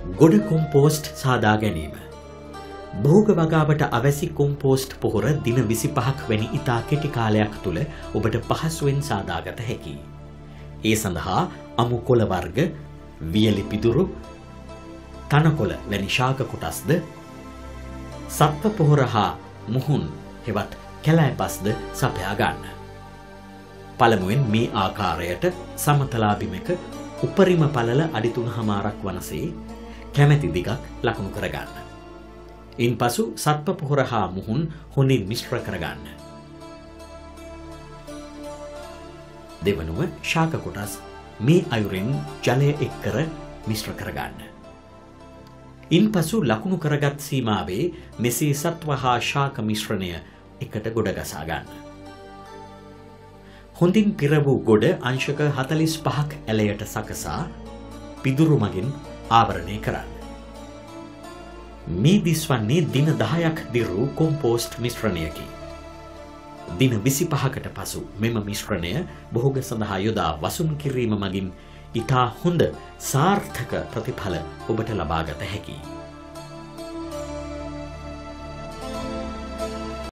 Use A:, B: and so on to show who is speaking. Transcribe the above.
A: ගොඩ කොම්පෝස්ට් සාදා ගැනීම. භෝග වගාවට අවැසි කොම්පෝස්ට් පොහොර දින 25ක් වැනි ඉතා කෙටි කාලයක් තුළ ඔබට පහසුවෙන් සාදාගත හැකියි. ඒ සඳහා අමු කොළ වර්ග, වියලි පිදුරු, තනකොළ වැනි ශාක කොටස්ද, සත්ව පොහොර හා මුහුන් හෙවත් කැලෑපස්ද සපයා ගන්න. පළමුවෙන් මේ ආකාරයට සමතලා බිමක උපරිම පළල අඩි 3.5ක් වනසේ කැමැති දිගක් ලකුණු කරගන්න. ඉන්පසු සත්ව පොහොර හා මුහුන් හොඳින් මිශ්‍ර කරගන්න. දෙවනුව ශාක කොටස් මේ අයුරින් ජලය එක් කර මිශ්‍ර කරගන්න. ඉන්පසු ලකුණු කරගත් සීමාවේ මෙසේ සත්ව හා ශාක මිශ්‍රණය එකට ගොඩ ගසා ගන්න. හොඳින් පිර වූ ගොඩ අංශක 45ක් ඇලයට සකසා පිදුරු මගින් ආවරණය කරන්න. මේ දිස්වන්නේ දින 10ක් දිරූ කොම්පෝස්ට් මිශ්‍රණයකි. දින 25කට පසු මෙම මිශ්‍රණය භෝග සඳහා යොදා වසුන් කිරීම මගින් ඉතා හොඳ සාර්ථක ප්‍රතිඵල ඔබට ලබාගත හැකියි.